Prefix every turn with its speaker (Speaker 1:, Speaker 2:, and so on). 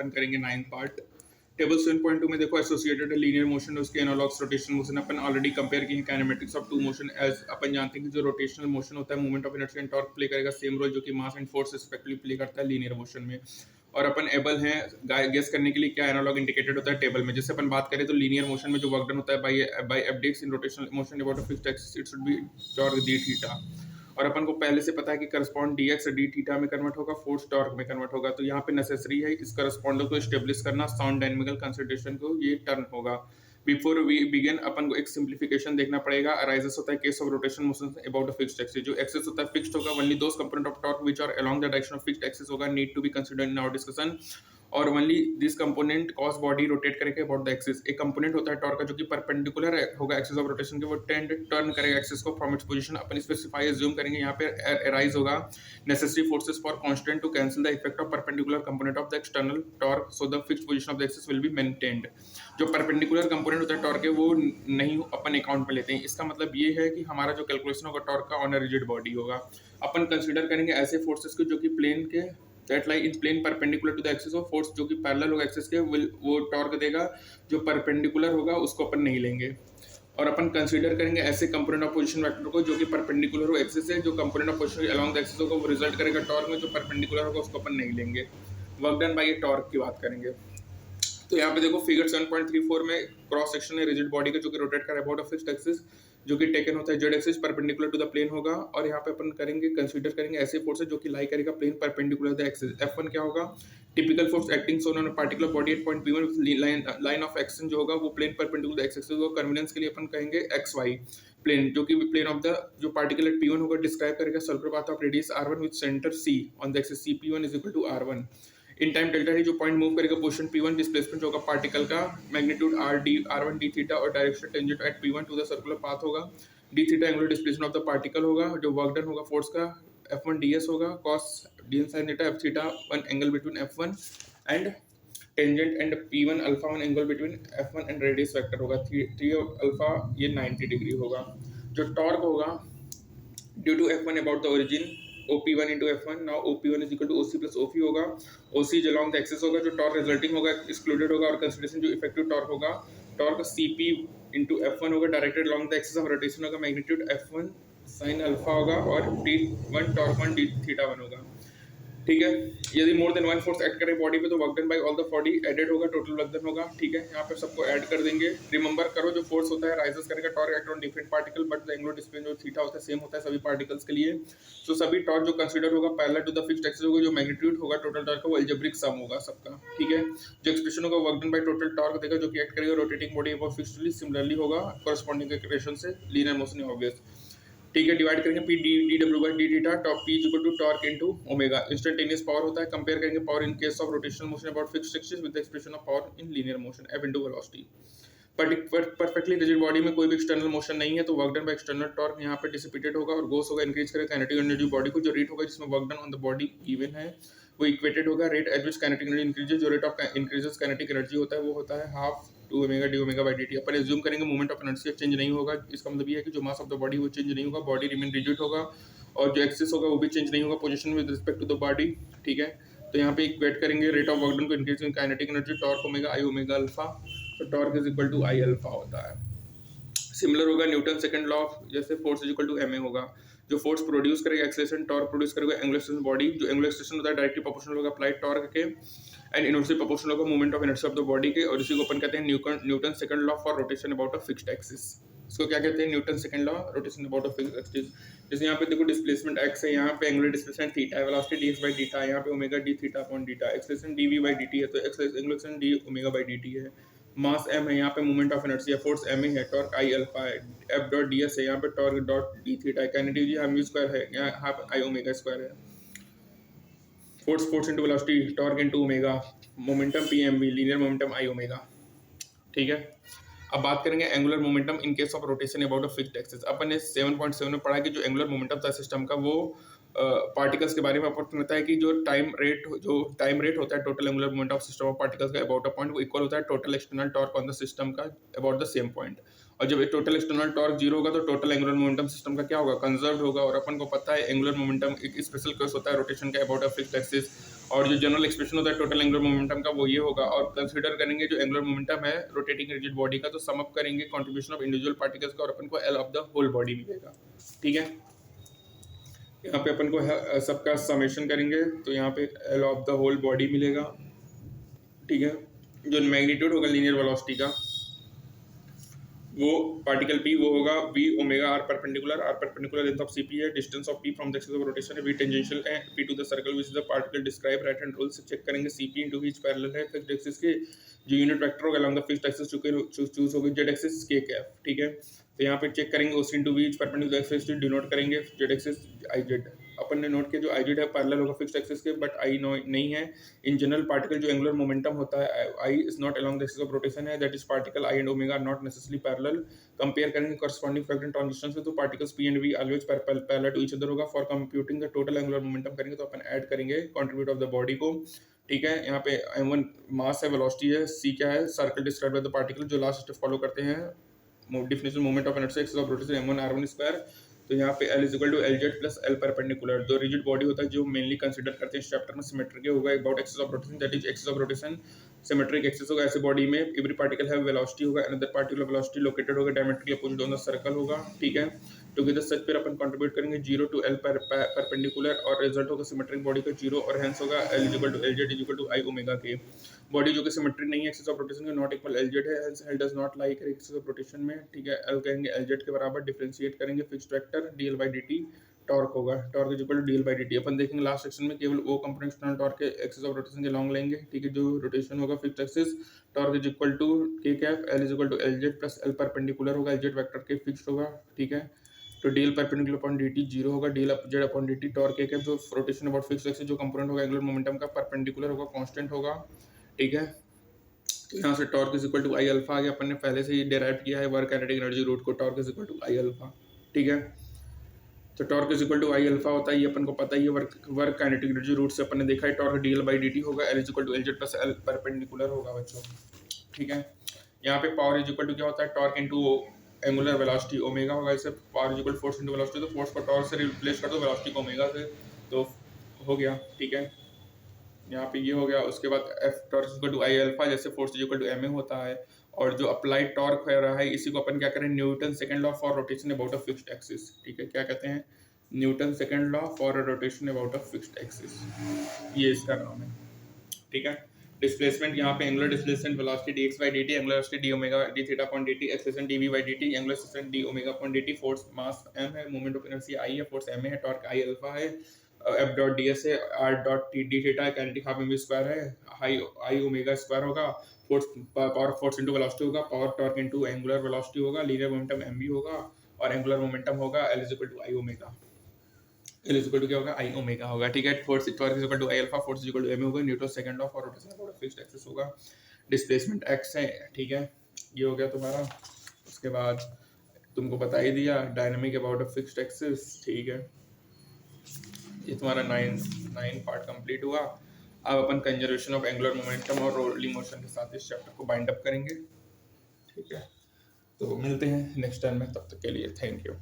Speaker 1: अपन करेंगे 9th part. Table 7.2 में देखो एसोसिएटेड लीनियर मोशन उसके एनालॉग्स रोटेशनल मोशन अपन ऑलरेडी कंपेयर किए हैं kinematics of two motion. As अपन जानते हैं कि जो रोटेशनल मोशन होता है movement of inertia and torque play करेगा सेम रोल जो कि mass and force respectively play करता है लीनियर मोशन में। और अपन एबल हैं गेस करने के लिए क्या एनालॉग इंडिकेटेड होता है टेबल में। जैसे अपन बात करें तो लीनियर मोशन में जो वर्क डन होता है by FDX in rotational motion about a fixed axis it should be torque d theta. और अपन को पहले से पता है कि correspond d x d theta में कन्वर्ट होगा, फोर्स टॉर्क में कन्वर्ट होगा। तो यहाँ पे नेसेसरी है इस करस्पॉन्डर को एस्टेब्लिश करना, साउंड डायनेमिकल कंसिडरेशन को ये टर्न होगा। बिफोर वी बिगिन अपन को एक सिंप्लीफिकेशन देखना पड़ेगा। अराइजेस होता है case of rotation motion about a fixed axis. जो एक्सिस होता है फिक्स्ड होगा, only those component of torque which are along the direction of fixed axis होगा need to be considered in our discussion. और only this component cause body rotate करेगा about the axis. एक component होता है torque का जो कि perpendicular होगा एक्सिस ऑफ रोटेशन के, वो टर्न करेगा एक्सिस को from its position. Upon specify assume करेंगे यहाँ पे अराइज होगा necessary forces for constant to cancel the effect of perpendicular component of the external torque so the fixed position of the axis will be maintained. जो perpendicular component होता है torque के वो नहीं अपन अकाउंट में लेते हैं। इसका मतलब ये है कि हमारा जो कैलकुलेशन होगा टॉर्क का ऑन अ रिजिड बॉडी होगा। अपन कंसीडर करेंगे ऐसे फोर्सेस को जो कि प्लेन के that lie in plane perpendicular to the axis of force जो कि पैरेलल होगा एक्सिस के वो टॉर्क देगा। जो परपेंडिकुलर होगा उसको अपन नहीं लेंगे। और अपन कंसीडर करेंगे ऐसे कंपोनेंट ऑफ पोजीशन वेक्टर को जो कि परपेंडिकुलर हो एक्सिस से। जो component of position along the axis होगा वो रिजल्ट करेगा टॉर्क में। जो परपेंडिकुलर होगा उसको अपन नहीं लेंगे। वर्क डन बाय टॉर्क की बात करेंगे तो यहाँ पे देखो फिगर 7.34 में क्रॉस सेक्शन है रिजिड बॉडी का जो कि रोटेट कर अबाउट अ फिक्स्ड एक्सिस जो कि टेकन होता है Z axis perpendicular to the plane होगा। और यहाँ पे अपन करेंगे कंसीडर करेंगे ऐसे फोर्सेस जो कि लाई करेगा plane perpendicular the axis. F1 क्या होगा, typical force acting on a particular body at point P1 line of action जो होगा वो प्लेन परपेंडिकुलर द एक्सिस होगा। कन्वीनियंस के लिए अपन कहेंगे XY प्लेन जो कि प्लेन ऑफ द जो पार्टिकल एट P1 होगा डिस्क्राइब करेगा circular path of radius R1 with centre C on the axis CP1 is equal to R1। In time delta T जो पॉइंट मूव करेगा position P1 displacement होगा particle का magnitude R1 d theta और direction tangent at P1 to the circular path होगा। d theta angular displacement of the particle होगा। जो work done होगा force का F1 ds होगा cos d sin theta F theta one angle between F1 and tangent and P1 alpha one angle between F1 and radius vector होगा 3 alpha ये 90 degree होगा। जो torque होगा due to F1 about the origin OP1 into F1 now OP1 is equal to OC plus OP होगा। OC जो along the axis होगा जो torque resulting होगा एक्सक्लूडेड होगा। और कंसीडरेशन जो इफेक्टिव टॉर्क होगा टॉर्क CP into F1 होगा directed along the axis of rotation होगा मैग्नीट्यूड F1 sin अल्फा होगा और T1 टॉर्क 1 d थीटा 1 होगा। ठीक है, यदि more than one force act करे बॉडी पे तो work done by all the body added होगा, टोटल वर्क डन होगा। ठीक है, यहाँ पे सबको ऐड कर देंगे। रिमेंबर करो जो फोर्स होता है राइजेस करेगा torque act on different particle but the angular displacement जो थीटा होता है सेम होता है सभी पार्टिकल्स के लिए। तो सभी टॉर्क जो कंसीडर होगा parallel to the fixed axis होगा। जो मैग्नीट्यूड होगा टोटल टॉर्क का वो अलजेब्रिक सम होगा सबका। ठीक है, जो एक्सप्रेशन होगा work done by total torque देगा जो कि एक्ट करेगा rotating body about fixedly similarly होगा कॉरेस्पॉन्डिंग इक्वेशन से लीनियर मोशन ऑब्वियस। ठीक है, डिवाइड करेंगे P D W by D theta top P equal to torque into omega. Instantaneous power होता है। कंपेयर करेंगे power in case of rotational motion about fixed axis with the expression of power in linear motion F into velocity. Perfectly rigid body में कोई भी external motion नहीं है तो work done by external torque यहाँ पे dissipated होगा और गोस होगा इंक्रीज करेगा काइनेटिक एनर्जी बॉडी को। जो रेट होगा जिसमें work done on the body given है वो इक्वेटेड होगा rate at which kinetic energy increases. जो rate of increases kinetic energy होता है वो होता है half two omega d omega by d t. अपन एज्यूम करेंगे मूवमेंट ऑफ इनर्शिया चेंज नहीं होगा। इसका मतलब ये है कि जो मास ऑफ द बॉडी वो चेंज नहीं होगा, बॉडी रिमेन रिजिड होगा और जो एक्सिस होगा वो भी चेंज नहीं होगा position with respect to the body. ठीक है, तो यहाँ पे इक्वेट करेंगे रेट ऑफ वर्क डन को increase in kinetic energy torque omega I omega alpha. तो torque is equal to I alpha होता है। सिमिलर होगा न्यूटन सेकंड लॉ जैसे force is equal to ma होगा। जो फोर्स प्रोड्यूस करेगा एक्सेलरेशन टॉर्क प्रोड्यूस करेगा एंगुलर एक्सेलरेशन बॉडी। जो एंगुलर एक्सेलरेशन होता है डायरेक्टली प्रोपोर्शनल होगा अप्लाइड टॉर्क के एंड इनवर्सली प्रोपोर्शनल होगा movement of inertia of the body के। और इसी को अपन कहते हैं Newton second law for rotation about a fixed axis. इसको क्या कहते हैं, Newton second law rotation about a fixed axis. जैसे यहाँ पे देखो डिस्प्लेसमेंट x है, यहाँ पे एंगुलर डिस्प्लेसमेंट थीटा है, वेलोसिटी dx बाई थीटा, यहाँ पे omega d theta upon theta, acceleration dv by dt है तो acceleration d omega by dt है। मास m है, यहाँ पे movement of inertia force ma है, टॉर्क i अल्फा है, f डॉट ds है, यहाँ पे टॉर्क डॉट d थीटा है, काइनेटिक एनर्जी m स्क्वायर है, यहाँ पे i ओमेगा स्क्वायर है। Force into velocity torque into omega, momentum pmv, linear momentum i omega. ठीक है, अब बात करेंगे angular momentum in case of rotation about a fixed axis. अपन ने 7.7 में पढ़ा कि जो एंगुलर मोमेंटम था सिस्टम का वो पार्टिकल्स के बारे में अपन पता है कि जो टाइम रेट होता है total angular moment of system of particles का अबाउट अ पॉइंट वो इक्वल होता है total external torque on the system का अबाउट द सेम पॉइंट। और जब टोटल एक्सटर्नल टॉर्क जीरो होगा तो टोटल एंगुलर मोमेंटम सिस्टम का क्या होगा, कंजर्व होगा। और अपन को पता है एंगुलर मोमेंटम एक स्पेशल केस होता है रोटेशन का अबाउट अ फिक्स्ड एक्सिस। और जो जनरल एक्सप्रेशन होता है टोटल एंगुलर मोमेंटम का वो ये होगा। और कंसीडर करेंगे जो एंगुलर मोमेंटम है रोटेटिंग रिजिड बॉडी का, तो सम अप करेंगे कंट्रीब्यूशन ऑफ इंडिविजुअल पार्टिकल्स का और अपन को L of the whole body मिलेगा। ठीक है, यहाँ पे अपन को सबका समेशन करेंगे तो यहाँ पे L of the whole body मिलेगा। ठीक है, जो मैग्नीट्यूड होगा लीनियर वेलोसिटी का वो पार्टिकल पी वो होगा V omega R perpendicular length of CP है, distance of P from the axis of rotation है, वी टेंजेंशियल है, P to the circle which is the particle describe right hand rule से check करेंगे CP into which parallel है fixed axis के जो unit vector होगा along the fixed axis choose होगी Z axis के कैप। ठीक है, तो यहाँ पे चेक करेंगे उस into which perpendicular axis denote करेंगे जेड एक्सिस आई जेड। अपन ने नोट किया जो आई जेड है पैरेलल होगा फिक्स्ड एक्सिस के, बट आई नहीं है। इन जनरल पार्टिकल जो एंगुलर मोमेंटम होता है I is not along the axis of rotation है, that is particle I and omega are not necessarily parallel. Compare करेंगे कॉरस्पॉन्डिंग फ्रैक्शन ट्रांजिशन से, तो particles P and V always parallel to each other होगा। For computing the total angular momentum करेंगे तो अपन add करेंगे contribute of the body को। ठीक है, यहाँ पे m1 मास है, वेलोसिटी है, c क्या है, circle describe by the particle. जो लास्ट स्टेप फॉलो करते हैं definition moment of inertia axis of rotation m1 r1 square. तो यहाँ पे L equal to LZ plus L perpendicular. जो रिजिड बॉडी होता है जो मेनली कंसीडर करते हैं इस चैप्टर में सिमेट्रिक होगा about axis of rotation, that is axis of rotation symmetric axis होगा। ऐसे बॉडी में एवरी पार्टिकल है वेलोसिटी होगा, अनदर पार्टिकुलर वेलोसिटी लोकेटेड होगा diametrically opposite on the circle होगा। ठीक है, टुगेदर सच फिर अपन कंट्रीब्यूट करेंगे 0 टू L परपेंडिकुलर और रिजल्ट होगा सिमेट्रिक बॉडी का 0 और हेंस होगा L equal to LZ equal to I omega के। बॉडी जो कि सिमेट्रिक नहीं है एक्सिस ऑफ रोटेशन का नॉट इक्वल LZ है, hence L does not like axis of rotation में। ठीक है, L कहेंगे LZ के बराबर, डिफरेंशिएट करेंगे fixed vector dl by dt, torque होगा torque is equal to dl by dt। अपन देखेंगे लास्ट सेक्शन में केवल वो कंपोनेंट एक्सटर्नल टॉर्क के एक्सिस ऑफ रोटेशन के लॉन्ग लेंगे। ठीक है, जो रोटेशन होगा fixed axis torque is equal to k cap L is equal to LZ plus L perpendicular होगा LZ वेक्टर के फिक्स्ड होगा। ठीक है, तो dl परपेंडिकुलर अपॉन dt 0 होगा, dl z upon dt torque के जो रोटेशन अबाउट फिक्स्ड एक्सिस जो कंपोनेंट होगा एंगुलर मोमेंटम का परपेंडिकुलर होगा कांस्टेंट होगा। ठीक है, तो यहाँ से torque is equal to I alpha आ गया, अपन ने पहले से ही डेराइव किया है वर्क काइनेटिक एनर्जी रूट को, torque is equal to I alpha. ठीक है, तो torque is equal to I alpha होता है, ये अपन को पता ही है वर्क काइनेटिक एनर्जी रूट से अपन ने देखा है। टॉर्क dl बाई dt होगा, L is equal to LZ plus L perpendicular होगा बच्चों। ठीक है, यहाँ पे पावर इज इक्वल टू क्या होता है, torque into angular velocity omega होगा। इससे power is equal force into velocity, तो फोर्स को टॉर्क से रिप्लेस कर दो वेलोसिटी को ओमेगा से, तो हो गया। ठीक है, यहाँ पे ये हो गया। उसके बाद F torque is equal to I alpha, जैसे force is equal to M A होता है। और जो अप्लाइड टॉर्क हो रहा है इसी को अपन क्या करें, Newton second law for rotation about a fixed axis. ठीक है, क्या कहते हैं, Newton second law for rotation about a fixed axis, ये इसका नाम है। ठीक है, डिस्प्लेसमेंट यहाँ पे angular displacement velocity dx by dt, angular velocity d omega d theta upon dt, acceleration dv by dt, angular acceleration d omega upon dt, force mass m है, moment of inertia I है, force m है, torque I alpha है, f dot ds है, r dot d theta है, kinetic half mv square है, I omega square होगा, force power force into velocity होगा, power torque into angular velocity होगा, linear momentum mv होगा और एंगुलर मोमेंटम होगा L is equal to I omega. L is equal to क्या होगा, I omega होगा। ठीक है, force torque is equal to I alpha, force is equal to M होगा, Newton second law for rotation about fixed axis होगा, displacement x है। ठीक है, ये हो गया तुम्हारा। उसके बाद तुमको बता ही दिया dynamic about a fixed axis. ठीक है, ये तुम्हारा 9 पार्ट कंप्लीट हुआ। अब अपन कंजर्वेशन ऑफ एंगुलर मोमेंटम और रोलिंग मोशन के साथ इस चैप्टर को बाइंड अप करेंगे। ठीक है, तो मिलते हैं नेक्स्ट टाइम में, तब तक के लिए थैंक यू।